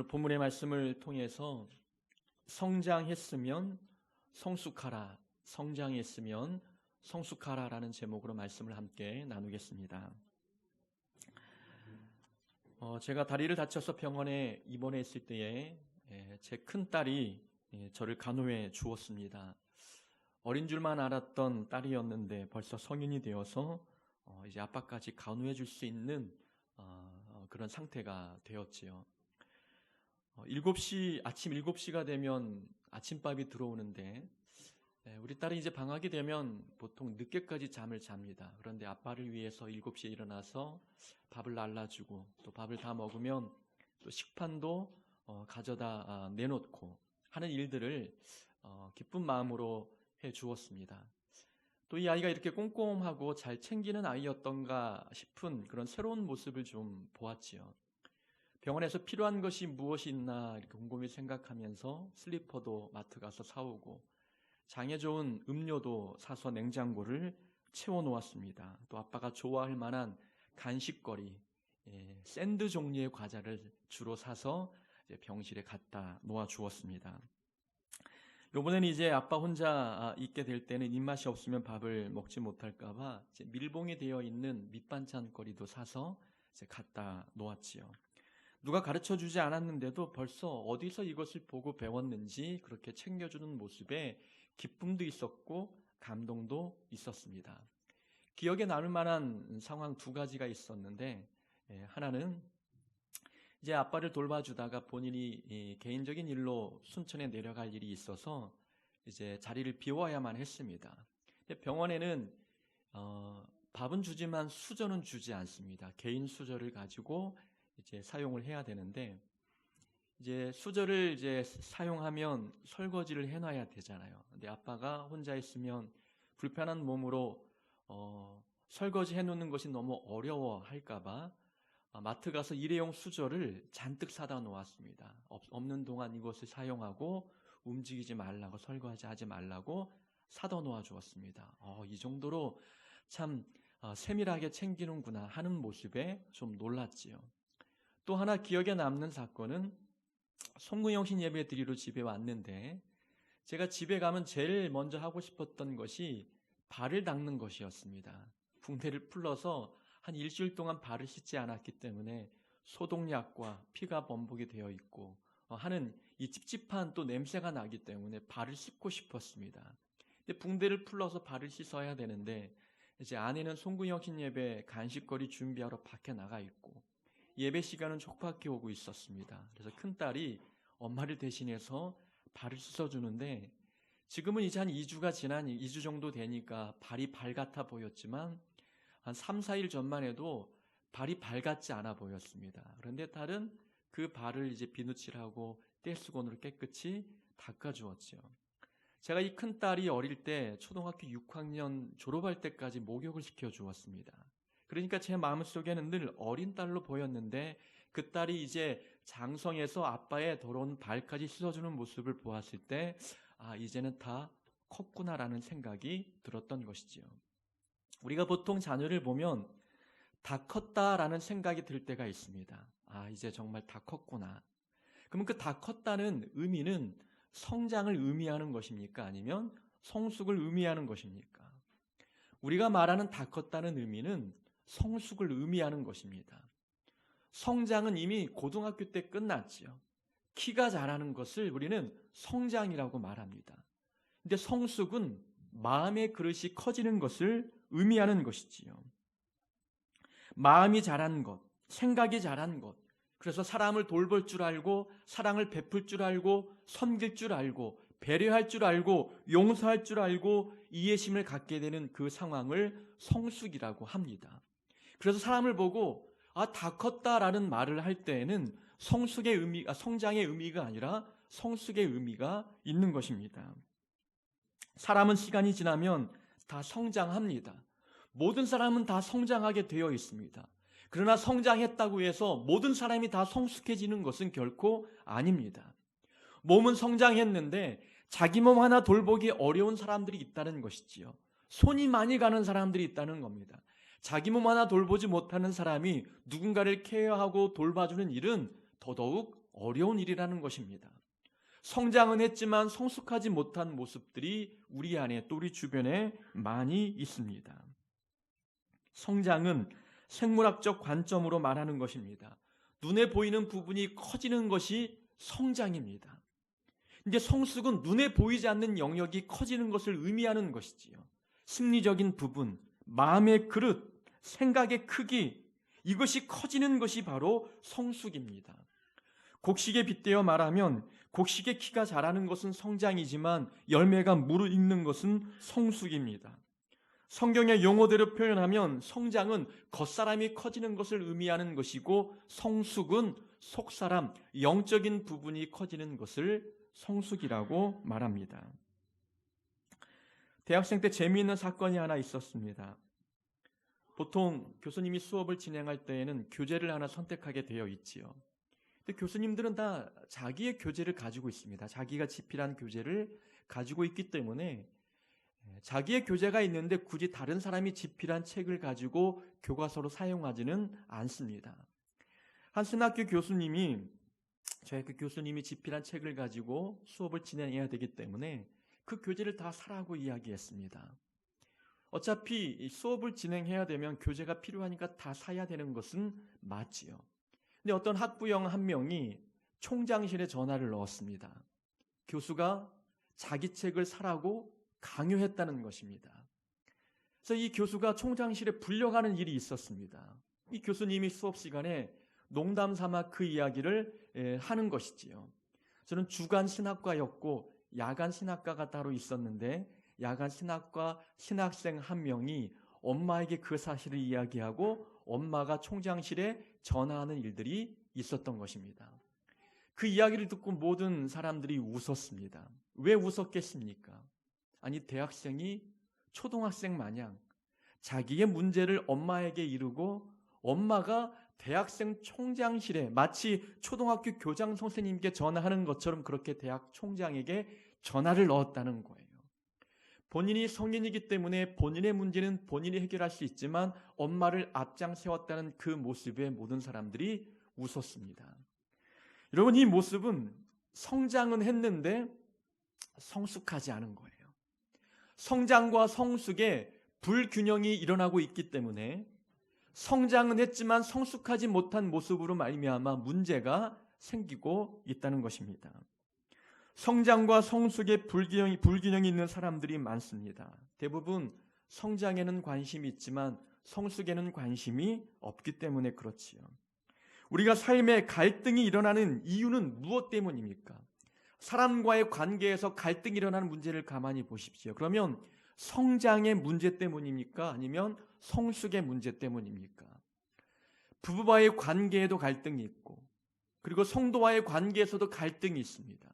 오늘 본문의 말씀을 통해서 성장했으면 성숙하라, 성장했으면 성숙하라라는 제목으로 말씀을 함께 나누겠습니다. 제가 다리를 다쳐서 병원에 입원했을 때에 제 큰딸이 저를 간호해 주었습니다. 어린 줄만 알았던 딸이었는데 벌써 성인이 되어서 이제 아빠까지 간호해 줄 수 있는 그런 상태가 되었지요. 아침 7시가 되면 아침밥이 들어오는데 우리 딸이 이제 방학이 되면 보통 늦게까지 잠을 잡니다. 그런데 아빠를 위해서 7시에 일어나서 밥을 날라주고 또 밥을 다 먹으면 또 식판도 가져다 내놓고 하는 일들을 기쁜 마음으로 해 주었습니다. 또 이 아이가 이렇게 꼼꼼하고 잘 챙기는 아이였던가 싶은 그런 새로운 모습을 좀 보았지요. 병원에서 필요한 것이 무엇이 있나 이렇게 곰곰이 생각하면서 슬리퍼도 마트 가서 사오고 장에 좋은 음료도 사서 냉장고를 채워놓았습니다. 또 아빠가 좋아할 만한 간식거리, 샌드 종류의 과자를 주로 사서 이제 병실에 갖다 놓아주었습니다. 이번에는 이제 아빠 혼자 있게 될 때는 입맛이 없으면 밥을 먹지 못할까봐 밀봉이 되어 있는 밑반찬거리도 사서 이제 갖다 놓았지요. 누가 가르쳐주지 않았는데도 벌써 어디서 이것을 보고 배웠는지 그렇게 챙겨주는 모습에 기쁨도 있었고 감동도 있었습니다. 기억에 남을 만한 상황 두 가지가 있었는데 하나는 이제 아빠를 돌봐주다가 본인이 개인적인 일로 순천에 내려갈 일이 있어서 이제 자리를 비워야만 했습니다. 병원에는 밥은 주지만 수저는 주지 않습니다. 개인 수저를 가지고 이제 사용을 해야 되는데 이제 수저를 이제 사용하면 설거지를 해놔야 되잖아요. 근데 아빠가 혼자 있으면 불편한 몸으로 설거지 해놓는 것이 너무 어려워할까봐 마트 가서 일회용 수저를 잔뜩 사다 놓았습니다. 없는 동안 이것을 사용하고 움직이지 말라고, 설거지하지 말라고 사다 놓아 주었습니다. 이 정도로 참 세밀하게 챙기는구나 하는 모습에 좀 놀랐지요. 또 하나 기억에 남는 사건은 송구영신 예배 드리러 집에 왔는데 제가 집에 가면 제일 먼저 하고 싶었던 것이 발을 닦는 것이었습니다. 붕대를 풀러서 한 일주일 동안 발을 씻지 않았기 때문에 소독약과 피가 범벅이 되어 있고 하는 이 찝찝한 또 냄새가 나기 때문에 발을 씻고 싶었습니다. 근데 붕대를 풀러서 발을 씻어야 되는데 이제 아내는 송구영신 예배 간식거리 준비하러 밖에 나가 있고 예배 시간은 촉박해 오고 있었습니다. 그래서 큰딸이 엄마를 대신해서 발을 씻어주는데 지금은 이제 한 2주 정도 되니까 발이 발 같아 보였지만 한 3, 4일 전만 해도 발이 발 같지 않아 보였습니다. 그런데 딸은 그 발을 이제 비누칠하고 떼수건으로 깨끗이 닦아주었죠. 제가 이 큰딸이 어릴 때 초등학교 6학년 졸업할 때까지 목욕을 시켜주었습니다. 그러니까 제 마음속에는 늘 어린 딸로 보였는데 그 딸이 이제 장성해서 아빠의 더러운 발까지 씻어주는 모습을 보았을 때 이제는 다 컸구나라는 생각이 들었던 것이지요. 우리가 보통 자녀를 보면 다 컸다라는 생각이 들 때가 있습니다. 이제 정말 다 컸구나. 그러면 그 다 컸다는 의미는 성장을 의미하는 것입니까? 아니면 성숙을 의미하는 것입니까? 우리가 말하는 다 컸다는 의미는 성숙을 의미하는 것입니다. 성장은 이미 고등학교 때 끝났지요. 키가 자라는 것을 우리는 성장이라고 말합니다. 근데 성숙은 마음의 그릇이 커지는 것을 의미하는 것이지요. 마음이 자란 것, 생각이 자란 것, 그래서 사람을 돌볼 줄 알고 사랑을 베풀 줄 알고 섬길 줄 알고 배려할 줄 알고 용서할 줄 알고 이해심을 갖게 되는 그 상황을 성숙이라고 합니다. 그래서 사람을 보고 다 컸다라는 말을 할 때에는 성장의 의미가 아니라 성숙의 의미가 있는 것입니다. 사람은 시간이 지나면 다 성장합니다. 모든 사람은 다 성장하게 되어 있습니다. 그러나 성장했다고 해서 모든 사람이 다 성숙해지는 것은 결코 아닙니다. 몸은 성장했는데 자기 몸 하나 돌보기 어려운 사람들이 있다는 것이지요. 손이 많이 가는 사람들이 있다는 겁니다. 자기 몸 하나 돌보지 못하는 사람이 누군가를 케어하고 돌봐주는 일은 더더욱 어려운 일이라는 것입니다. 성장은 했지만 성숙하지 못한 모습들이 우리 안에 또 우리 주변에 많이 있습니다. 성장은 생물학적 관점으로 말하는 것입니다. 눈에 보이는 부분이 커지는 것이 성장입니다. 이제 성숙은 눈에 보이지 않는 영역이 커지는 것을 의미하는 것이지요. 심리적인 부분, 마음의 그릇, 생각의 크기, 이것이 커지는 것이 바로 성숙입니다. 곡식에 빗대어 말하면 곡식의 키가 자라는 것은 성장이지만 열매가 무르익는 것은 성숙입니다. 성경의 용어대로 표현하면 성장은 겉사람이 커지는 것을 의미하는 것이고 성숙은 속사람, 영적인 부분이 커지는 것을 성숙이라고 말합니다. 대학생 때 재미있는 사건이 하나 있었습니다. 보통 교수님이 수업을 진행할 때에는 교재를 하나 선택하게 되어 있지요. 근데 교수님들은 다 자기의 교재를 가지고 있습니다. 자기가 집필한 교재를 가지고 있기 때문에 자기의 교재가 있는데 굳이 다른 사람이 집필한 책을 가지고 교과서로 사용하지는 않습니다. 한 신학교 교수님이 저희 그 교수님이 집필한 책을 가지고 수업을 진행해야 되기 때문에 그 교재를 다 사라고 이야기했습니다. 어차피 수업을 진행해야 되면 교재가 필요하니까 다 사야 되는 것은 맞지요. 근데 어떤 학부형 한 명이 총장실에 전화를 넣었습니다. 교수가 자기 책을 사라고 강요했다는 것입니다. 그래서 이 교수가 총장실에 불려가는 일이 있었습니다. 이 교수님이 수업 시간에 농담 삼아 그 이야기를 하는 것이지요. 저는 주간 신학과였고 야간 신학과가 따로 있었는데 야간 신학과 신학생 한 명이 엄마에게 그 사실을 이야기하고 엄마가 총장실에 전화하는 일들이 있었던 것입니다. 그 이야기를 듣고 모든 사람들이 웃었습니다. 왜 웃었겠습니까? 아니, 대학생이 초등학생 마냥 자기의 문제를 엄마에게 이르고 엄마가 대학생 총장실에 마치 초등학교 교장 선생님께 전화하는 것처럼 그렇게 대학 총장에게 전화를 넣었다는 거예요. 본인이 성인이기 때문에 본인의 문제는 본인이 해결할 수 있지만 엄마를 앞장 세웠다는 그 모습에 모든 사람들이 웃었습니다. 여러분, 이 모습은 성장은 했는데 성숙하지 않은 거예요. 성장과 성숙에 불균형이 일어나고 있기 때문에 성장은 했지만 성숙하지 못한 모습으로 말미암아 문제가 생기고 있다는 것입니다. 성장과 성숙에 불균형이 있는 사람들이 많습니다. 대부분 성장에는 관심이 있지만 성숙에는 관심이 없기 때문에 그렇지요. 우리가 삶에 갈등이 일어나는 이유는 무엇 때문입니까? 사람과의 관계에서 갈등이 일어나는 문제를 가만히 보십시오. 그러면 성장의 문제 때문입니까? 아니면 성숙의 문제 때문입니까? 부부와의 관계에도 갈등이 있고 그리고 성도와의 관계에서도 갈등이 있습니다.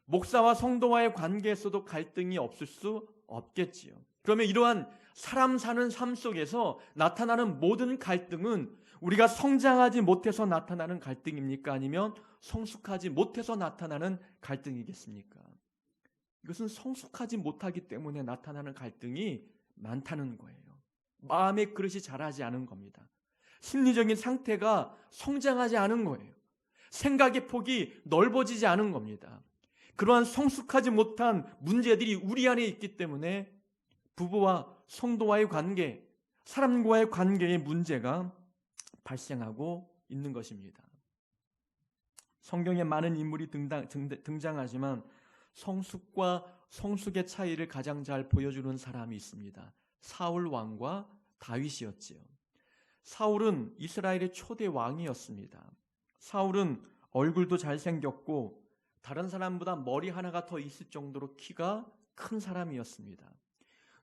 목사와 성도와의 관계에서도 갈등이 없을 수 없겠지요. 그러면 이러한 사람 사는 삶 속에서 나타나는 모든 갈등은 우리가 성장하지 못해서 나타나는 갈등입니까? 아니면 성숙하지 못해서 나타나는 갈등이겠습니까? 이것은 성숙하지 못하기 때문에 나타나는 갈등이 많다는 거예요. 마음의 그릇이 자라지 않은 겁니다. 심리적인 상태가 성장하지 않은 거예요. 생각의 폭이 넓어지지 않은 겁니다. 그러한 성숙하지 못한 문제들이 우리 안에 있기 때문에 부부와 성도와의 관계, 사람과의 관계의 문제가 발생하고 있는 것입니다. 성경에 많은 인물이 등장하지만 성숙과 성숙의 차이를 가장 잘 보여주는 사람이 있습니다. 사울 왕과 다윗이었지요. 사울은 이스라엘의 초대 왕이었습니다. 사울은 얼굴도 잘생겼고 다른 사람보다 머리 하나가 더 있을 정도로 키가 큰 사람이었습니다.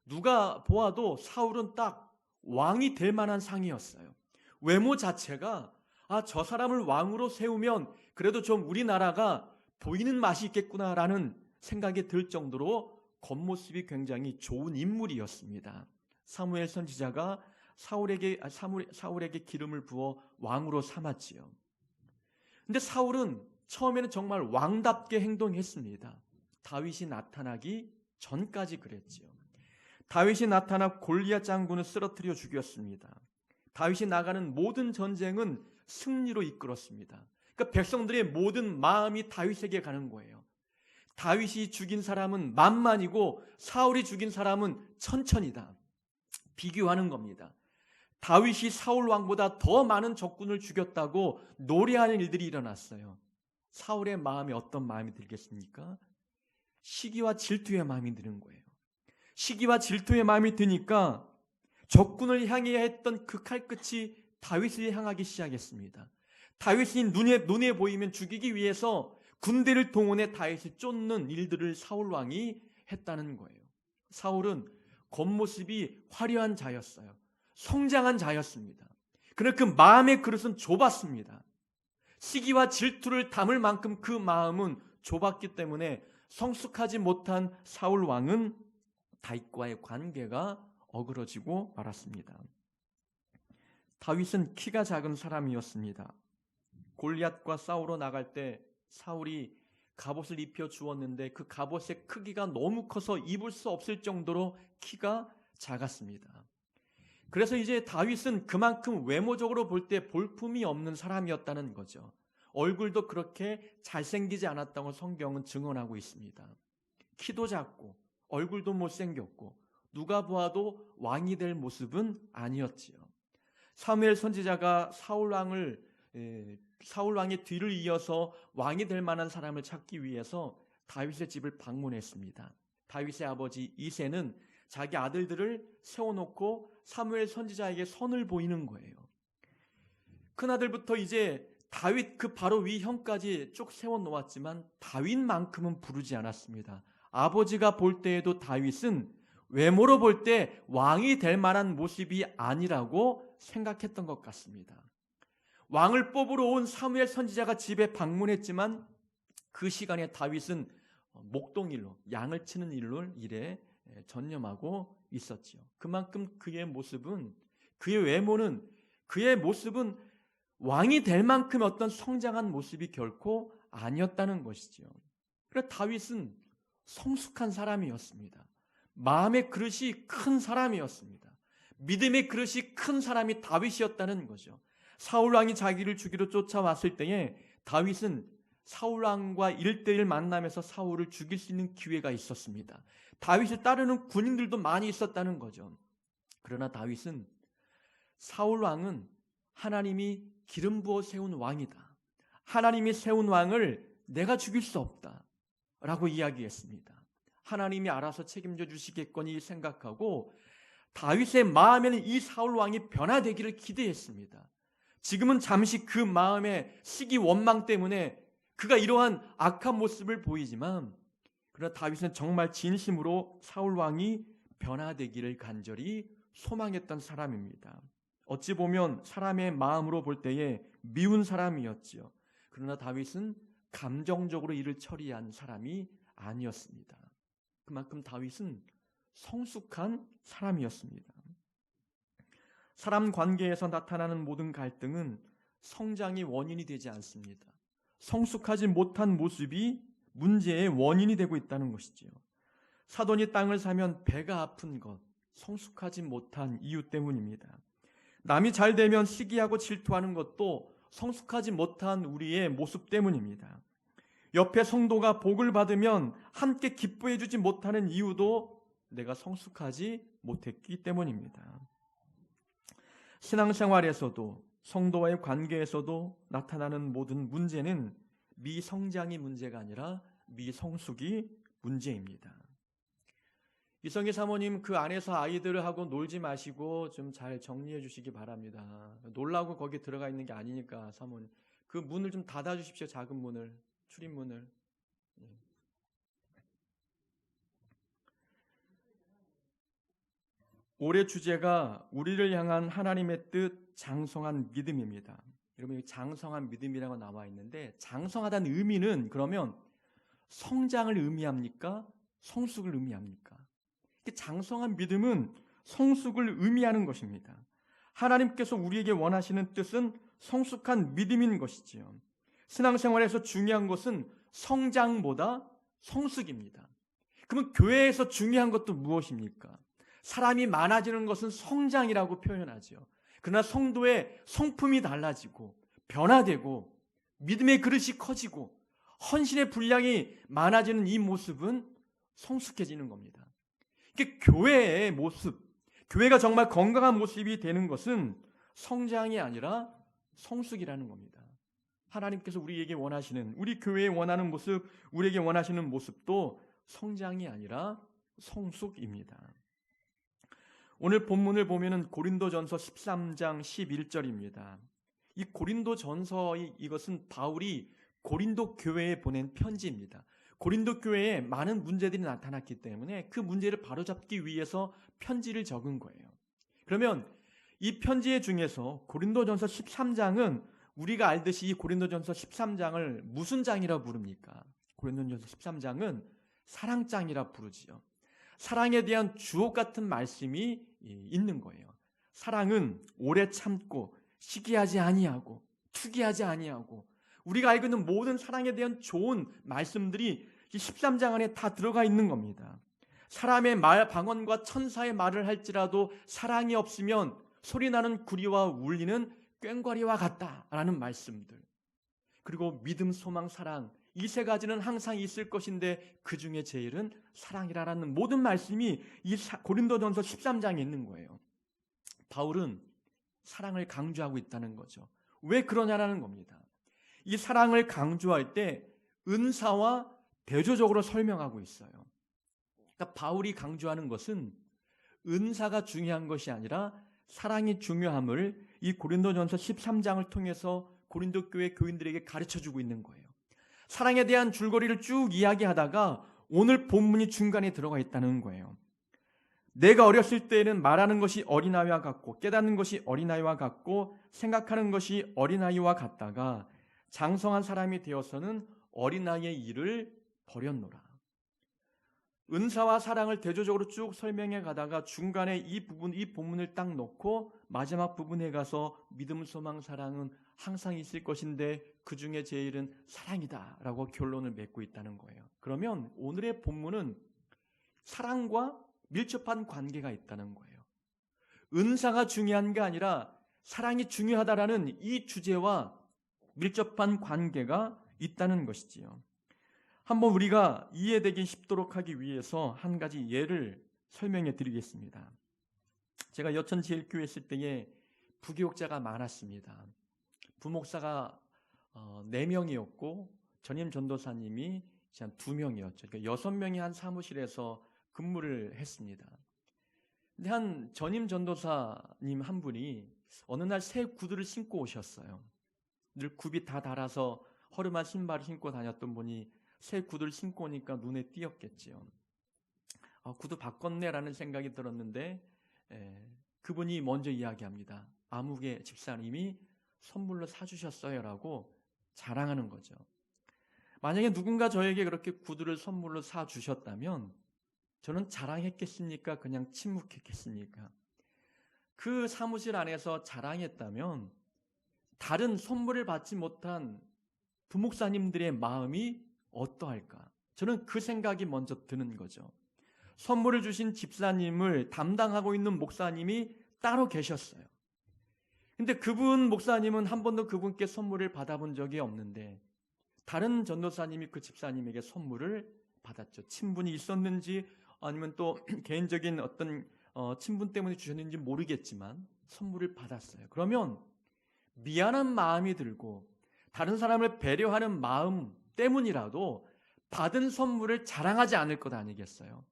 누가 보아도 사울은 딱 왕이 될 만한 상이었어요. 외모 자체가 저 사람을 왕으로 세우면 그래도 좀 우리나라가 보이는 맛이 있겠구나라는 생각이 들 정도로 겉모습이 굉장히 좋은 인물이었습니다. 사무엘 선지자가 사울에게 기름을 부어 왕으로 삼았지요. 근데 사울은 처음에는 정말 왕답게 행동했습니다. 다윗이 나타나기 전까지 그랬지요. 다윗이 나타나 골리앗 장군을 쓰러뜨려 죽였습니다. 다윗이 나가는 모든 전쟁은 승리로 이끌었습니다. 그러니까 그 백성들의 모든 마음이 다윗에게 가는 거예요. 다윗이 죽인 사람은 만만이고 사울이 죽인 사람은 천천이다. 비교하는 겁니다. 다윗이 사울 왕보다 더 많은 적군을 죽였다고 노래하는 일들이 일어났어요. 사울의 마음에 어떤 마음이 들겠습니까? 시기와 질투의 마음이 드는 거예요. 시기와 질투의 마음이 드니까 적군을 향해야 했던 그 칼끝이 다윗을 향하기 시작했습니다. 다윗이 눈에 보이면 죽이기 위해서 군대를 동원해 다윗을 쫓는 일들을 사울 왕이 했다는 거예요. 사울은 겉모습이 화려한 자였어요. 성장한 자였습니다. 그러나 그 마음의 그릇은 좁았습니다. 시기와 질투를 담을 만큼 그 마음은 좁았기 때문에 성숙하지 못한 사울 왕은 다윗과의 관계가 어그러지고 말았습니다. 다윗은 키가 작은 사람이었습니다. 골리앗과 싸우러 나갈 때 사울이 갑옷을 입혀 주었는데 그 갑옷의 크기가 너무 커서 입을 수 없을 정도로 키가 작았습니다. 그래서 이제 다윗은 그만큼 외모적으로 볼 때 볼품이 없는 사람이었다는 거죠. 얼굴도 그렇게 잘생기지 않았다고 성경은 증언하고 있습니다. 키도 작고 얼굴도 못생겼고 누가 보아도 왕이 될 모습은 아니었지요. 사무엘 선지자가 사울 왕의 뒤를 이어서 왕이 될 만한 사람을 찾기 위해서 다윗의 집을 방문했습니다. 다윗의 아버지 이새는 자기 아들들을 세워놓고 사무엘 선지자에게 선을 보이는 거예요. 큰아들부터 이제 다윗 그 바로 위 형까지 쭉 세워놓았지만 다윗만큼은 부르지 않았습니다. 아버지가 볼 때에도 다윗은 외모로 볼 때 왕이 될 만한 모습이 아니라고 생각했던 것 같습니다. 왕을 뽑으러 온 사무엘 선지자가 집에 방문했지만 그 시간에 다윗은 목동일로 양을 치는 일에 전념하고 있었지요. 그만큼 그의 모습은, 그의 외모는, 그의 모습은 왕이 될 만큼 어떤 성장한 모습이 결코 아니었다는 것이지요. 그래서 다윗은 성숙한 사람이었습니다. 마음의 그릇이 큰 사람이었습니다. 믿음의 그릇이 큰 사람이 다윗이었다는 거죠. 사울왕이 자기를 죽이러 쫓아왔을 때에 다윗은 사울왕과 1대1 만남에서 사울을 죽일 수 있는 기회가 있었습니다. 다윗을 따르는 군인들도 많이 있었다는 거죠. 그러나 다윗은 사울왕은 하나님이 기름 부어 세운 왕이다. 하나님이 세운 왕을 내가 죽일 수 없다 라고 이야기했습니다. 하나님이 알아서 책임져 주시겠거니 생각하고 다윗의 마음에는 이 사울왕이 변화되기를 기대했습니다. 지금은 잠시 그 마음의 시기 원망 때문에 그가 이러한 악한 모습을 보이지만 그러나 다윗은 정말 진심으로 사울왕이 변화되기를 간절히 소망했던 사람입니다. 어찌 보면 사람의 마음으로 볼 때에 미운 사람이었지요. 그러나 다윗은 감정적으로 일을 처리한 사람이 아니었습니다. 그만큼 다윗은 성숙한 사람이었습니다. 사람 관계에서 나타나는 모든 갈등은 성장의 원인이 되지 않습니다. 성숙하지 못한 모습이 문제의 원인이 되고 있다는 것이지요. 사돈이 땅을 사면 배가 아픈 것, 성숙하지 못한 이유 때문입니다. 남이 잘 되면 시기하고 질투하는 것도 성숙하지 못한 우리의 모습 때문입니다. 옆에 성도가 복을 받으면 함께 기뻐해 주지 못하는 이유도 내가 성숙하지 못했기 때문입니다. 신앙생활에서도 성도와의 관계에서도 나타나는 모든 문제는 미성장이 문제가 아니라 미성숙이 문제입니다. 이성희 사모님, 그 안에서 아이들하고 놀지 마시고 좀 잘 정리해 주시기 바랍니다. 놀라고 거기 들어가 있는 게 아니니까 사모님. 그 문을 좀 닫아 주십시오. 작은 문을, 출입문을. 올해 주제가 우리를 향한 하나님의 뜻, 장성한 믿음입니다. 여러분, 여기 장성한 믿음이라고 나와 있는데 장성하다는 의미는 그러면 성장을 의미합니까? 성숙을 의미합니까? 장성한 믿음은 성숙을 의미하는 것입니다. 하나님께서 우리에게 원하시는 뜻은 성숙한 믿음인 것이지요. 신앙생활에서 중요한 것은 성장보다 성숙입니다. 그러면 교회에서 중요한 것도 무엇입니까? 사람이 많아지는 것은 성장이라고 표현하죠. 그러나 성도의 성품이 달라지고 변화되고 믿음의 그릇이 커지고 헌신의 분량이 많아지는 이 모습은 성숙해지는 겁니다. 이게 교회의 모습, 교회가 정말 건강한 모습이 되는 것은 성장이 아니라 성숙이라는 겁니다. 하나님께서 우리에게 원하시는, 우리 교회에 원하는 모습, 우리에게 원하시는 모습도 성장이 아니라 성숙입니다. 오늘 본문을 보면은 고린도전서 13장 11절입니다. 이 고린도전서, 이것은 바울이 고린도 교회에 보낸 편지입니다. 고린도 교회에 많은 문제들이 나타났기 때문에 그 문제를 바로잡기 위해서 편지를 적은 거예요. 그러면 이 편지 중에서 고린도전서 13장은 우리가 알듯이 이 고린도전서 13장을 무슨 장이라 부릅니까? 고린도전서 13장은 사랑장이라 부르지요. 사랑에 대한 주옥 같은 말씀이 있는 거예요. 사랑은 오래 참고 시기하지 아니하고 투기하지 아니하고, 우리가 알고 있는 모든 사랑에 대한 좋은 말씀들이 이 13장 안에 다 들어가 있는 겁니다. 사람의 말 방언과 천사의 말을 할지라도 사랑이 없으면 소리나는 구리와 울리는 꽹과리와 같다라는 말씀들, 그리고 믿음, 소망, 사랑, 이 세 가지는 항상 있을 것인데 그 중에 제일은 사랑이라는 모든 말씀이 이 고린도전서 13장에 있는 거예요. 바울은 사랑을 강조하고 있다는 거죠. 왜 그러냐라는 겁니다. 이 사랑을 강조할 때 은사와 대조적으로 설명하고 있어요. 그러니까 바울이 강조하는 것은 은사가 중요한 것이 아니라 사랑이 중요함을 이 고린도전서 13장을 통해서 고린도 교회 교인들에게 가르쳐주고 있는 거예요. 사랑에 대한 줄거리를 쭉 이야기하다가 오늘 본문이 중간에 들어가 있다는 거예요. 내가 어렸을 때에는 말하는 것이 어린아이와 같고 깨닫는 것이 어린아이와 같고 생각하는 것이 어린아이와 같다가 장성한 사람이 되어서는 어린아이의 일을 버렸노라. 은사와 사랑을 대조적으로 쭉 설명해 가다가 중간에 이 본문을 딱 놓고 마지막 부분에 가서 믿음, 소망, 사랑은 항상 있을 것인데 그 중에 제일은 사랑이다 라고 결론을 맺고 있다는 거예요. 그러면 오늘의 본문은 사랑과 밀접한 관계가 있다는 거예요. 은사가 중요한 게 아니라 사랑이 중요하다라는 이 주제와 밀접한 관계가 있다는 것이지요. 한번 우리가 이해되기 쉽도록 하기 위해서 한 가지 예를 설명해 드리겠습니다. 제가 여천제일교회 있을 때에 부교육자가 많았습니다. 부목사가 4명이었고 전임 전도사님이 한 2명이었죠. 그러니까 6명이 한 사무실에서 근무를 했습니다. 근데 한 전임 전도사님 한 분이 어느 날 새 구두를 신고 오셨어요. 늘 굽이 다 달아서 허름한 신발을 신고 다녔던 분이 새 구두를 신고 오니까 눈에 띄었겠지요. 구두 바꿨네라는 생각이 들었는데 그분이 먼저 이야기합니다. 아무개 집사님이 선물로 사주셨어요라고 자랑하는 거죠. 만약에 누군가 저에게 그렇게 구두를 선물로 사주셨다면 저는 자랑했겠습니까? 그냥 침묵했겠습니까? 그 사무실 안에서 자랑했다면 다른 선물을 받지 못한 부목사님들의 마음이 어떠할까? 저는 그 생각이 먼저 드는 거죠. 선물을 주신 집사님을 담당하고 있는 목사님이 따로 계셨어요. 근데 그분 목사님은 한 번도 그분께 선물을 받아본 적이 없는데 다른 전도사님이 그 집사님에게 선물을 받았죠. 친분이 있었는지 아니면 또 개인적인 어떤 친분 때문에 주셨는지 모르겠지만 선물을 받았어요. 그러면 미안한 마음이 들고 다른 사람을 배려하는 마음 때문이라도 받은 선물을 자랑하지 않을 것 아니겠어요?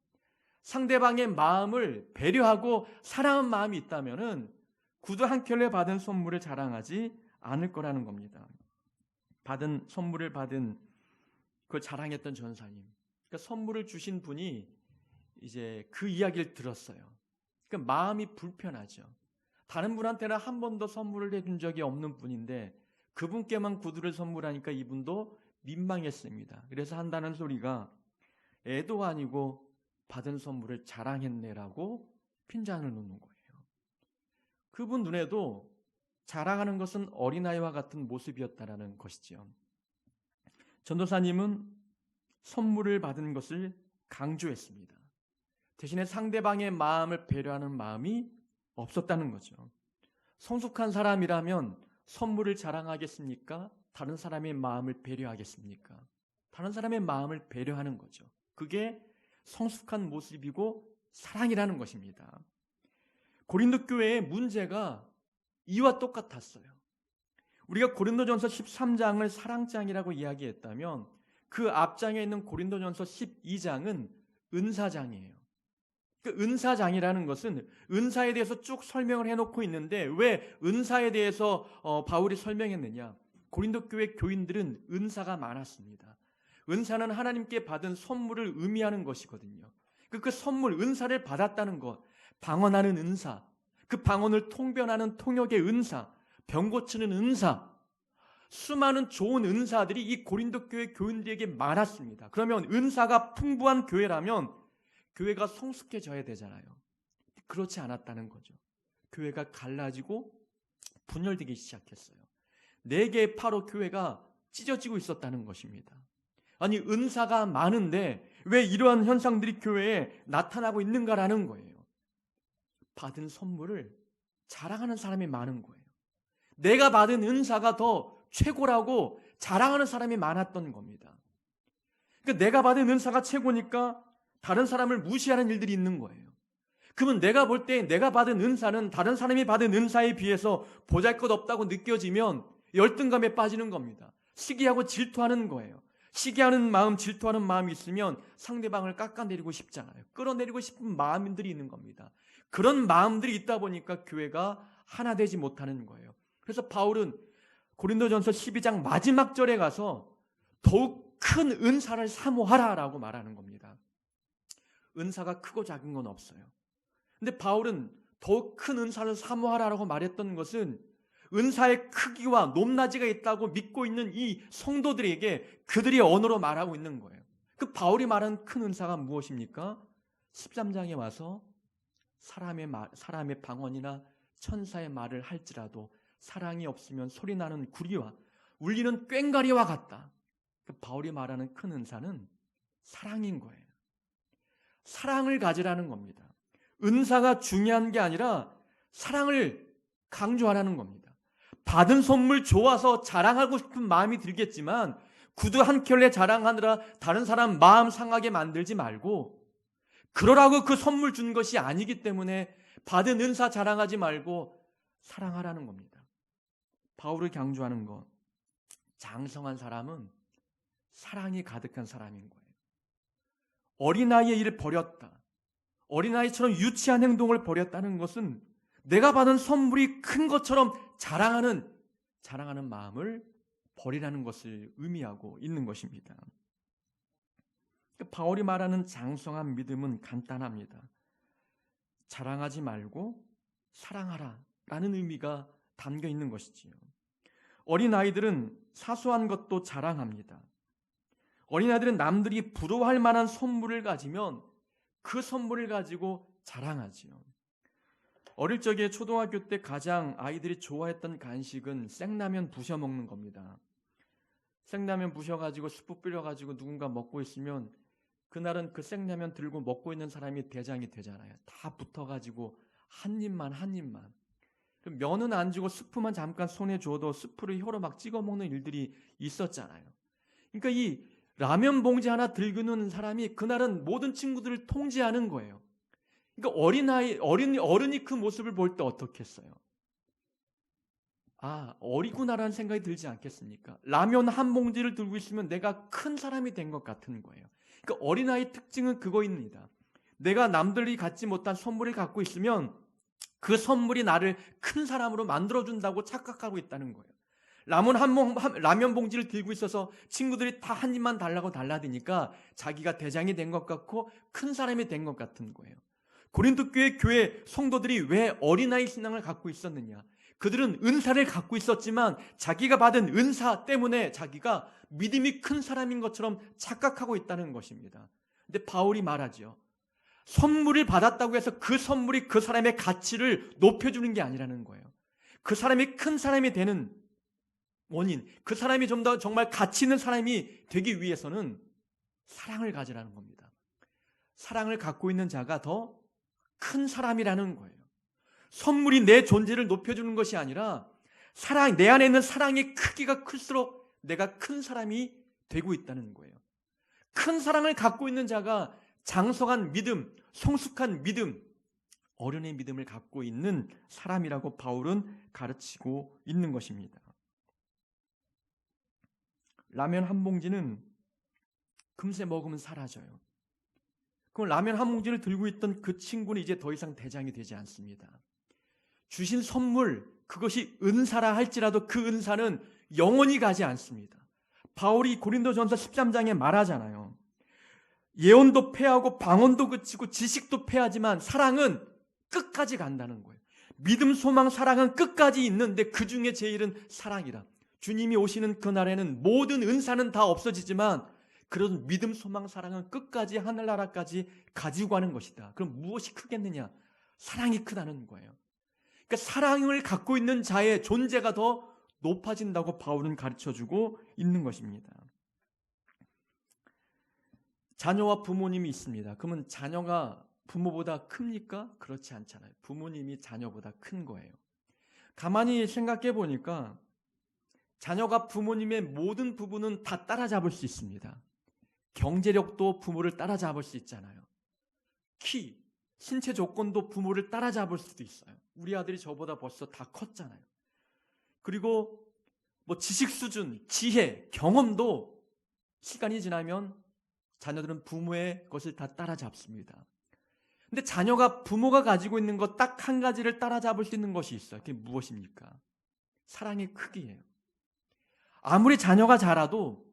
상대방의 마음을 배려하고 사랑하는 마음이 있다면은 구두 한 켤레 받은 선물을 자랑하지 않을 거라는 겁니다. 받은 선물을 받은 그걸 자랑했던 전사님, 그러니까 선물을 주신 분이 이제 그 이야기를 들었어요. 그러니까 마음이 불편하죠. 다른 분한테는 한 번도 선물을 해준 적이 없는 분인데 그분께만 구두를 선물하니까 이분도 민망했습니다. 그래서 한다는 소리가 애도 아니고 받은 선물을 자랑했네라고 핀잔을 놓는 거예요. 그분 눈에도 자랑하는 것은 어린아이와 같은 모습이었다라는 것이죠. 전도사님은 선물을 받은 것을 강조했습니다. 대신에 상대방의 마음을 배려하는 마음이 없었다는 거죠. 성숙한 사람이라면 선물을 자랑하겠습니까? 다른 사람의 마음을 배려하겠습니까? 다른 사람의 마음을 배려하는 거죠. 그게 성숙한 모습이고 사랑이라는 것입니다. 고린도 교회의 문제가 이와 똑같았어요. 우리가 고린도전서 13장을 사랑장이라고 이야기했다면 그 앞장에 있는 고린도전서 12장은 은사장이에요. 그 은사장이라는 것은 은사에 대해서 쭉 설명을 해놓고 있는데 왜 은사에 대해서 바울이 설명했느냐? 고린도 교회 교인들은 은사가 많았습니다. 은사는 하나님께 받은 선물을 의미하는 것이거든요. 그 선물, 은사를 받았다는 것, 방언하는 은사, 그 방언을 통변하는 통역의 은사, 병 고치는 은사, 수많은 좋은 은사들이 이 고린도 교회 교인들에게 많았습니다. 그러면 은사가 풍부한 교회라면 교회가 성숙해져야 되잖아요. 그렇지 않았다는 거죠. 교회가 갈라지고 분열되기 시작했어요. 4개의 파로 교회가 찢어지고 있었다는 것입니다. 아니, 은사가 많은데 왜 이러한 현상들이 교회에 나타나고 있는가라는 거예요. 받은 선물을 자랑하는 사람이 많은 거예요. 내가 받은 은사가 더 최고라고 자랑하는 사람이 많았던 겁니다. 그러니까 내가 받은 은사가 최고니까 다른 사람을 무시하는 일들이 있는 거예요. 그러면 내가 볼 때 내가 받은 은사는 다른 사람이 받은 은사에 비해서 보잘것없다고 느껴지면 열등감에 빠지는 겁니다. 시기하고 질투하는 거예요. 시기하는 마음, 질투하는 마음이 있으면 상대방을 깎아내리고 싶잖아요. 끌어내리고 싶은 마음들이 있는 겁니다. 그런 마음들이 있다 보니까 교회가 하나 되지 못하는 거예요. 그래서 바울은 고린도전서 12장 마지막 절에 가서 더욱 큰 은사를 사모하라라고 말하는 겁니다. 은사가 크고 작은 건 없어요. 근데 바울은 더욱 큰 은사를 사모하라라고 말했던 것은 은사의 크기와 높낮이가 있다고 믿고 있는 이 성도들에게 그들의 언어로 말하고 있는 거예요. 그 바울이 말하는 큰 은사가 무엇입니까? 13장에 와서 사람의 방언이나 천사의 말을 할지라도 사랑이 없으면 소리나는 구리와 울리는 꽹과리와 같다. 그 바울이 말하는 큰 은사는 사랑인 거예요. 사랑을 가지라는 겁니다. 은사가 중요한 게 아니라 사랑을 강조하라는 겁니다. 받은 선물 좋아서 자랑하고 싶은 마음이 들겠지만 구두 한 켤레 자랑하느라 다른 사람 마음 상하게 만들지 말고, 그러라고 그 선물 준 것이 아니기 때문에 받은 은사 자랑하지 말고 사랑하라는 겁니다. 바울을 강조하는 것, 장성한 사람은 사랑이 가득한 사람인 거예요. 어린아이의 일을 버렸다, 어린아이처럼 유치한 행동을 버렸다는 것은 내가 받은 선물이 큰 것처럼 자랑하는 마음을 버리라는 것을 의미하고 있는 것입니다. 바울이 말하는 장성한 믿음은 간단합니다. 자랑하지 말고 사랑하라 라는 의미가 담겨 있는 것이지요. 어린아이들은 사소한 것도 자랑합니다. 어린아이들은 남들이 부러워할 만한 선물을 가지면 그 선물을 가지고 자랑하지요. 어릴 적에 초등학교 때 가장 아이들이 좋아했던 간식은 생라면 부셔 먹는 겁니다. 생라면 부셔가지고 스프 뿌려가지고 누군가 먹고 있으면 그날은 그 생라면 들고 먹고 있는 사람이 대장이 되잖아요. 다 붙어가지고 한 입만. 면은 안 주고 스프만 잠깐 손에 줘도 스프를 혀로 막 찍어 먹는 일들이 있었잖아요. 그러니까 이 라면 봉지 하나 들고는 사람이 그날은 모든 친구들을 통제하는 거예요. 그러니까 어른이 그 모습을 볼 때 어떻겠어요? 아, 어리구나라는 생각이 들지 않겠습니까? 라면 한 봉지를 들고 있으면 내가 큰 사람이 된 것 같은 거예요. 그러니까 어린아이 특징은 그거입니다. 내가 남들이 갖지 못한 선물을 갖고 있으면 그 선물이 나를 큰 사람으로 만들어준다고 착각하고 있다는 거예요. 라면 봉지를 들고 있어서 친구들이 다 한 입만 달라고 달라드니까 자기가 대장이 된 것 같고 큰 사람이 된 것 같은 거예요. 고린도 교회 성도들이 왜 어린아이 신앙을 갖고 있었느냐? 그들은 은사를 갖고 있었지만 자기가 받은 은사 때문에 자기가 믿음이 큰 사람인 것처럼 착각하고 있다는 것입니다. 근데 바울이 말하죠. 선물을 받았다고 해서 그 선물이 그 사람의 가치를 높여주는 게 아니라는 거예요. 그 사람이 큰 사람이 되는 원인, 그 사람이 좀 더 정말 가치 있는 사람이 되기 위해서는 사랑을 가지라는 겁니다. 사랑을 갖고 있는 자가 더 큰 사람이라는 거예요. 선물이 내 존재를 높여주는 것이 아니라 내 안에 있는 사랑의 크기가 클수록 내가 큰 사람이 되고 있다는 거예요. 큰 사랑을 갖고 있는 자가 장성한 믿음, 성숙한 믿음, 어른의 믿음을 갖고 있는 사람이라고 바울은 가르치고 있는 것입니다. 라면 한 봉지는 금세 먹으면 사라져요. 그럼 라면 한 봉지를 들고 있던 그 친구는 이제 더 이상 대장이 되지 않습니다. 주신 선물, 그것이 은사라 할지라도 그 은사는 영원히 가지 않습니다. 바울이 고린도전서 13장에 말하잖아요. 예언도 패하고 방언도 그치고 지식도 패하지만 사랑은 끝까지 간다는 거예요. 믿음, 소망, 사랑은 끝까지 있는데 그 중에 제일은 사랑이라. 주님이 오시는 그날에는 모든 은사는 다 없어지지만 그런 믿음, 소망, 사랑은 끝까지 하늘나라까지 가지고 가는 것이다. 그럼 무엇이 크겠느냐? 사랑이 크다는 거예요. 그러니까 사랑을 갖고 있는 자의 존재가 더 높아진다고 바울은 가르쳐주고 있는 것입니다. 자녀와 부모님이 있습니다. 그러면 자녀가 부모보다 큽니까? 그렇지 않잖아요. 부모님이 자녀보다 큰 거예요. 가만히 생각해 보니까 자녀가 부모님의 모든 부분은 다 따라잡을 수 있습니다. 경제력도 부모를 따라잡을 수 있잖아요. 키, 신체 조건도 부모를 따라잡을 수도 있어요. 우리 아들이 저보다 벌써 다 컸잖아요. 그리고 지식 수준, 지혜, 경험도 시간이 지나면 자녀들은 부모의 것을 다 따라잡습니다. 근데 자녀가 부모가 가지고 있는 것 딱 한 가지를 따라잡을 수 있는 것이 있어요. 그게 무엇입니까? 사랑의 크기예요. 아무리 자녀가 자라도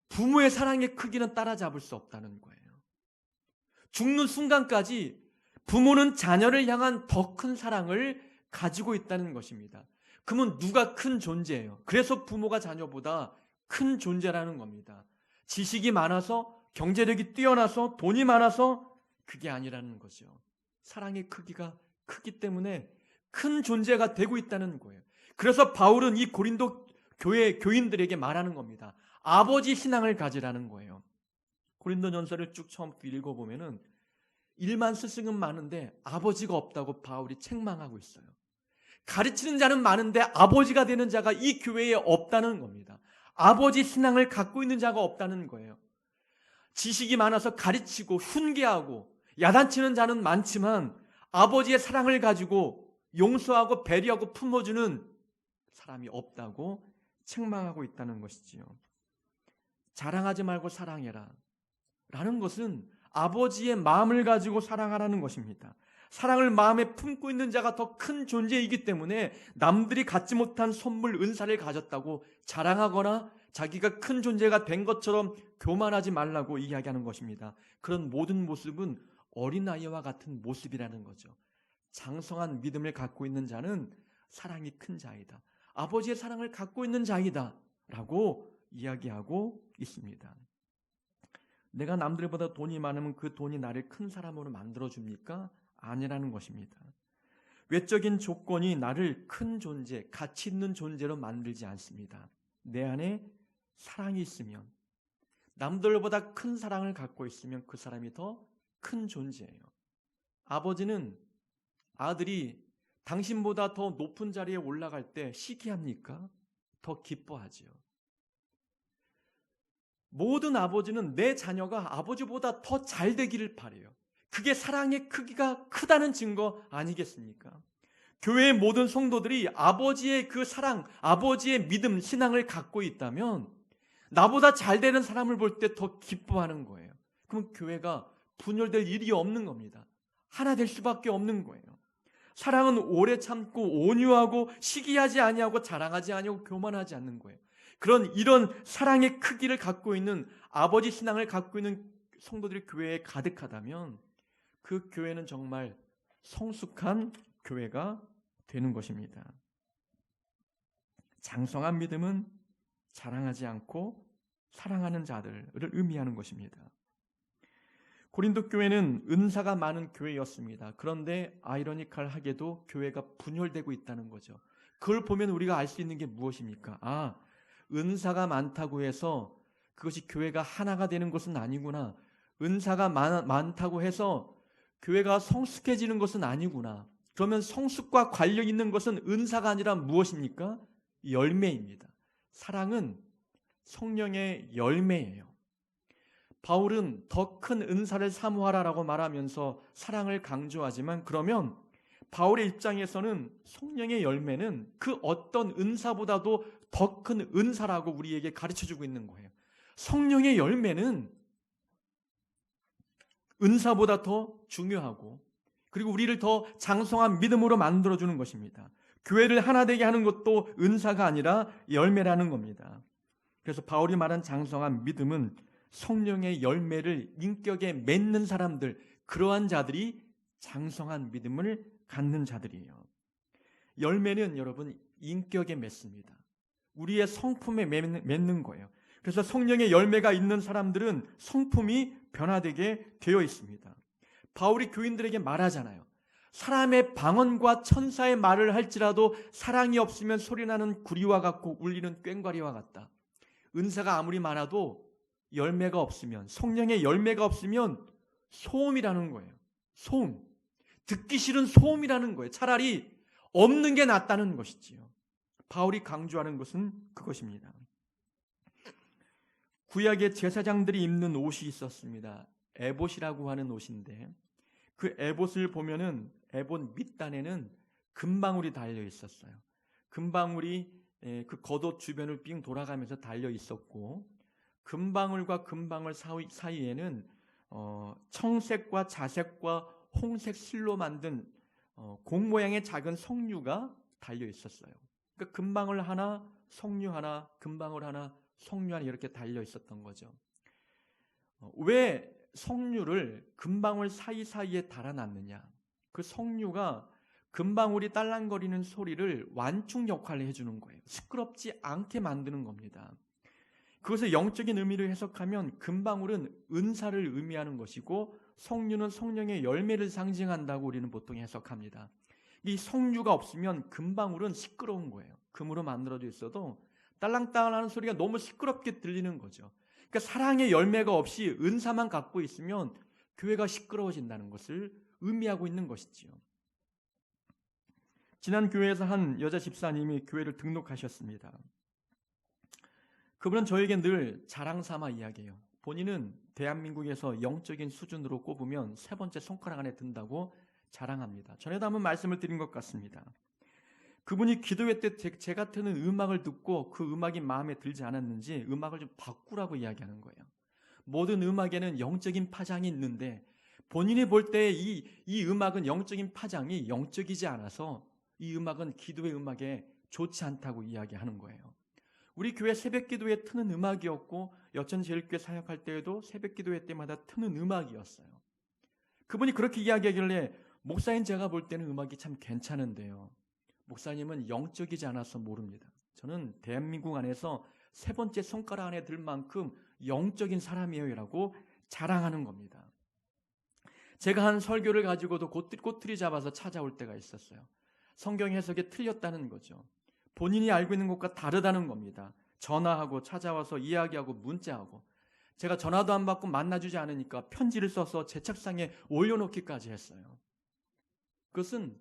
부모의 사랑의 크기는 따라잡을 수 없다는 거예요. 죽는 순간까지 부모는 자녀를 향한 더 큰 사랑을 가지고 있다는 것입니다. 그러면 누가 큰 존재예요? 그래서 부모가 자녀보다 큰 존재라는 겁니다. 지식이 많아서, 경제력이 뛰어나서, 돈이 많아서 그게 아니라는 거죠. 사랑의 크기가 크기 때문에 큰 존재가 되고 있다는 거예요. 그래서 바울은 이 고린도 교회 교인들에게 말하는 겁니다. 아버지 신앙을 가지라는 거예요. 고린도전서를 쭉 처음부터 읽어보면은 일만 스승은 많은데 아버지가 없다고 바울이 책망하고 있어요. 가르치는 자는 많은데 아버지가 되는 자가 이 교회에 없다는 겁니다. 아버지 신앙을 갖고 있는 자가 없다는 거예요. 지식이 많아서 가르치고 훈계하고 야단치는 자는 많지만 아버지의 사랑을 가지고 용서하고 배려하고 품어주는 사람이 없다고 책망하고 있다는 것이지요. 자랑하지 말고 사랑해라 라는 것은 아버지의 마음을 가지고 사랑하라는 것입니다. 사랑을 마음에 품고 있는 자가 더 큰 존재이기 때문에 남들이 갖지 못한 선물, 은사를 가졌다고 자랑하거나 자기가 큰 존재가 된 것처럼 교만하지 말라고 이야기하는 것입니다. 그런 모든 모습은 어린아이와 같은 모습이라는 거죠. 장성한 믿음을 갖고 있는 자는 사랑이 큰 자이다. 아버지의 사랑을 갖고 있는 자이다 라고 이야기하고 있습니다. 내가 남들보다 돈이 많으면 그 돈이 나를 큰 사람으로 만들어줍니까? 아니라는 것입니다. 외적인 조건이 나를 큰 존재, 가치 있는 존재로 만들지 않습니다. 내 안에 사랑이 있으면, 남들보다 큰 사랑을 갖고 있으면 그 사람이 더 큰 존재예요. 아버지는 아들이 당신보다 더 높은 자리에 올라갈 때 시기합니까? 더 기뻐하지요. 모든 아버지는 내 자녀가 아버지보다 더 잘 되기를 바라요. 그게 사랑의 크기가 크다는 증거 아니겠습니까? 교회의 모든 성도들이 아버지의 그 사랑, 아버지의 믿음, 신앙을 갖고 있다면 나보다 잘 되는 사람을 볼 때 더 기뻐하는 거예요. 그럼 교회가 분열될 일이 없는 겁니다. 하나 될 수밖에 없는 거예요. 사랑은 오래 참고 온유하고 시기하지 아니하고 자랑하지 아니하고 교만하지 않는 거예요. 이런 사랑의 크기를 갖고 있는 아버지 신앙을 갖고 있는 성도들이 교회에 가득하다면 그 교회는 정말 성숙한 교회가 되는 것입니다. 장성한 믿음은 자랑하지 않고 사랑하는 자들을 의미하는 것입니다. 고린도 교회는 은사가 많은 교회였습니다. 그런데 아이러니컬하게도 교회가 분열되고 있다는 거죠. 그걸 보면 우리가 알 수 있는 게 무엇입니까? 은사가 많다고 해서 그것이 교회가 하나가 되는 것은 아니구나. 은사가 많다고 해서 교회가 성숙해지는 것은 아니구나. 그러면 성숙과 관련 있는 것은 은사가 아니라 무엇입니까? 열매입니다. 사랑은 성령의 열매예요. 바울은 더 큰 은사를 사모하라라고 말하면서 사랑을 강조하지만, 그러면 바울의 입장에서는 성령의 열매는 그 어떤 은사보다도 더 큰 은사라고 우리에게 가르쳐주고 있는 거예요. 성령의 열매는 은사보다 더 중요하고, 그리고 우리를 더 장성한 믿음으로 만들어주는 것입니다. 교회를 하나 되게 하는 것도 은사가 아니라 열매라는 겁니다. 그래서 바울이 말한 장성한 믿음은 성령의 열매를 인격에 맺는 사람들, 그러한 자들이 장성한 믿음을 갖는 자들이에요. 열매는 여러분 인격에 맺습니다. 우리의 성품에 맺는 거예요. 그래서 성령의 열매가 있는 사람들은 성품이 변화되게 되어 있습니다. 바울이 교인들에게 말하잖아요. 사람의 방언과 천사의 말을 할지라도 사랑이 없으면 소리나는 구리와 같고 울리는 꽹과리와 같다. 은사가 아무리 많아도 열매가 없으면, 성령의 열매가 없으면 소음이라는 거예요. 소음. 듣기 싫은 소음이라는 거예요. 차라리 없는 게 낫다는 것이지요. 바울이 강조하는 것은 그것입니다. 구약의 제사장들이 입는 옷이 있었습니다. 에봇이라고 하는 옷인데, 그 에봇을 보면은 에봇 밑단에는 금방울이 달려 있었어요. 금방울이 그 겉옷 주변을 빙 돌아가면서 달려 있었고, 금방울과 금방울 사이에는 청색과 자색과 홍색 실로 만든 공 모양의 작은 석류가 달려 있었어요. 그러니까 금방울 하나, 석류 하나, 금방울 하나, 석류 하나 이렇게 달려 있었던 거죠. 왜 석류를 금방울 사이사이에 달아놨느냐? 그 석류가 금방울이 딸랑거리는 소리를 완충 역할을 해주는 거예요. 시끄럽지 않게 만드는 겁니다. 그것을 영적인 의미로 해석하면 금방울은 은사를 의미하는 것이고, 석류는 성령의 열매를 상징한다고 우리는 보통 해석합니다. 이 석류가 없으면 금방울은 시끄러운 거예요. 금으로 만들어져 있어도 딸랑딸랑하는 소리가 너무 시끄럽게 들리는 거죠. 그러니까 사랑의 열매가 없이 은사만 갖고 있으면 교회가 시끄러워진다는 것을 의미하고 있는 것이지요. 지난 교회에서 한 여자 집사님이 교회를 등록하셨습니다. 그분은 저에게 늘 자랑 삼아 이야기해요. 본인은 대한민국에서 영적인 수준으로 꼽으면 3번째 손가락 안에 든다고 자랑합니다. 전에도 한번 말씀을 드린 것 같습니다. 그분이 기도회 때 제가 트는 음악을 듣고 그 음악이 마음에 들지 않았는지 음악을 좀 바꾸라고 이야기하는 거예요. 모든 음악에는 영적인 파장이 있는데 본인이 볼 때 이 음악은 영적인 파장이 영적이지 않아서 이 음악은 기도의 음악에 좋지 않다고 이야기하는 거예요. 우리 교회 새벽기도에 트는 음악이었고, 여천제일교회 사역할 때에도 새벽기도회 때마다 트는 음악이었어요. 그분이 그렇게 이야기하길래, 목사인 제가 볼 때는 음악이 참 괜찮은데요, 목사님은 영적이지 않아서 모릅니다. 저는 대한민국 안에서 3번째 손가락 안에 들 만큼 영적인 사람이에요 라고 자랑하는 겁니다. 제가 한 설교를 가지고도 꼬투리 잡아서 찾아올 때가 있었어요. 성경 해석이 틀렸다는 거죠. 본인이 알고 있는 것과 다르다는 겁니다. 전화하고 찾아와서 이야기하고 문자하고, 제가 전화도 안 받고 만나주지 않으니까 편지를 써서 제 책상에 올려놓기까지 했어요. 그것은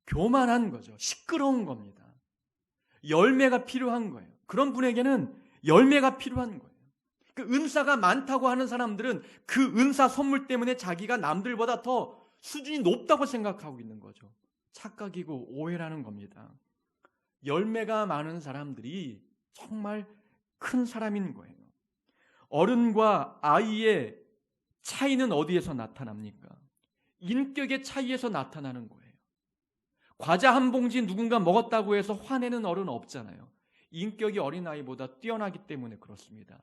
교만한 거죠. 시끄러운 겁니다. 열매가 필요한 거예요. 그런 분에게는 열매가 필요한 거예요. 그 은사가 많다고 하는 사람들은 그 은사 선물 때문에 자기가 남들보다 더 수준이 높다고 생각하고 있는 거죠. 착각이고 오해라는 겁니다. 열매가 많은 사람들이 정말 큰 사람인 거예요. 어른과 아이의 차이는 어디에서 나타납니까? 인격의 차이에서 나타나는 거예요. 과자 한 봉지 누군가 먹었다고 해서 화내는 어른 없잖아요. 인격이 어린아이보다 뛰어나기 때문에 그렇습니다.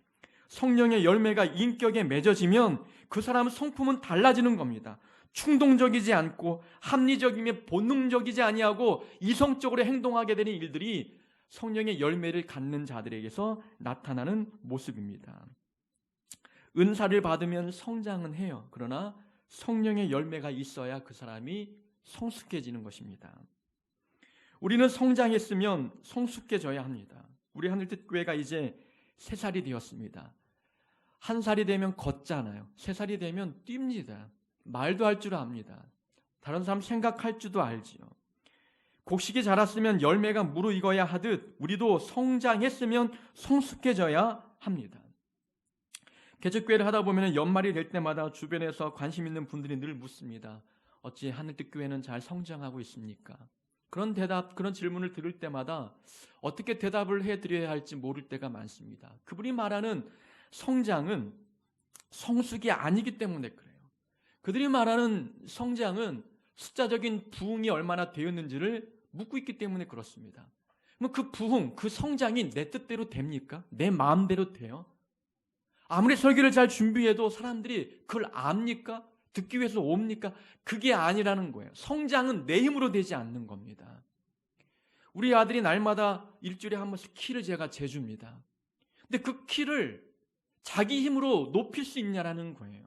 성령의 열매가 인격에 맺어지면 그 사람의 성품은 달라지는 겁니다. 충동적이지 않고 합리적이며 본능적이지 아니하고 이성적으로 행동하게 되는 일들이 성령의 열매를 갖는 자들에게서 나타나는 모습입니다. 은사를 받으면 성장은 해요. 그러나 성령의 열매가 있어야 그 사람이 성숙해지는 것입니다. 우리는 성장했으면 성숙해져야 합니다. 우리 하늘빛 교회가 이제 3살이 되었습니다. 1살이 되면 걷잖아요. 3살이 되면 뜁니다. 말도 할 줄 압니다. 다른 사람 생각할 줄도 알지요. 곡식이 자랐으면 열매가 무르익어야 하듯 우리도 성장했으면 성숙해져야 합니다. 개척교회를 하다 보면 연말이 될 때마다 주변에서 관심 있는 분들이 늘 묻습니다. 어찌 하늘빛교회는 잘 성장하고 있습니까? 그런 질문을 들을 때마다 어떻게 대답을 해드려야 할지 모를 때가 많습니다. 그분이 말하는 성장은 성숙이 아니기 때문에 그래요. 그들이 말하는 성장은 숫자적인 부흥이 얼마나 되었는지를 묻고 있기 때문에 그렇습니다. 그럼 그 부흥, 그 성장이 내 뜻대로 됩니까? 내 마음대로 돼요? 아무리 설교를 잘 준비해도 사람들이 그걸 압니까? 듣기 위해서 옵니까? 그게 아니라는 거예요. 성장은 내 힘으로 되지 않는 겁니다. 우리 아들이 날마다 일주일에 한 번씩 키를 제가 재줍니다. 근데 그 키를 자기 힘으로 높일 수 있냐라는 거예요.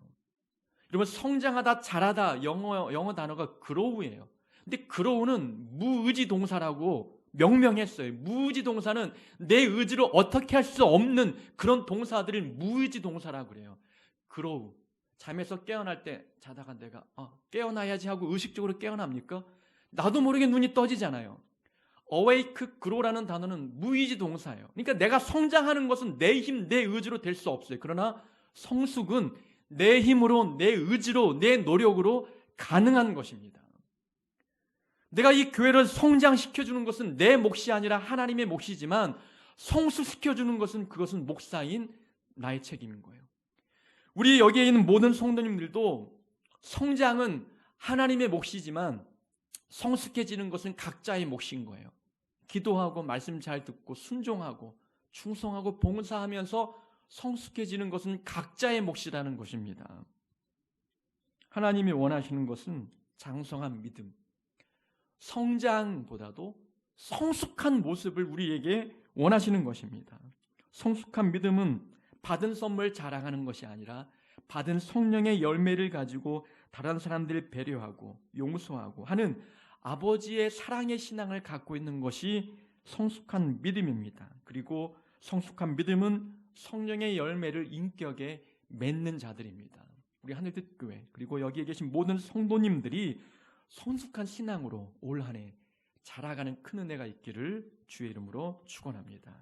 여러분, 성장하다, 자라다, 영어 단어가 grow예요. 근데 grow는 무의지 동사라고 명명했어요. 무의지 동사는 내 의지로 어떻게 할 수 없는 그런 동사들을 무의지 동사라고 그래요. grow. 잠에서 깨어날 때 자다가 내가 깨어나야지 하고 의식적으로 깨어납니까? 나도 모르게 눈이 떠지잖아요. awake, grow라는 단어는 무의지 동사예요. 그러니까 내가 성장하는 것은 내 힘, 내 의지로 될 수 없어요. 그러나 성숙은 내 힘으로, 내 의지로, 내 노력으로 가능한 것입니다. 내가 이 교회를 성장시켜주는 것은 내 몫이 아니라 하나님의 몫이지만 성숙시켜주는 것은 그것은 목사인 나의 책임인 거예요. 우리 여기에 있는 모든 성도님들도 성장은 하나님의 몫이지만 성숙해지는 것은 각자의 몫인 거예요. 기도하고 말씀 잘 듣고 순종하고 충성하고 봉사하면서 성숙해지는 것은 각자의 몫이라는 것입니다. 하나님이 원하시는 것은 장성한 믿음, 성장보다도 성숙한 모습을 우리에게 원하시는 것입니다. 성숙한 믿음은 받은 선물 자랑하는 것이 아니라 받은 성령의 열매를 가지고 다른 사람들을 배려하고 용서하고 하는 아버지의 사랑의 신앙을 갖고 있는 것이 성숙한 믿음입니다. 그리고 성숙한 믿음은 성령의 열매를 인격에 맺는 자들입니다. 우리 하늘빛교회 그리고 여기에 계신 모든 성도님들이 성숙한 신앙으로 올 한 해 자라가는 큰 은혜가 있기를 주의 이름으로 축원합니다.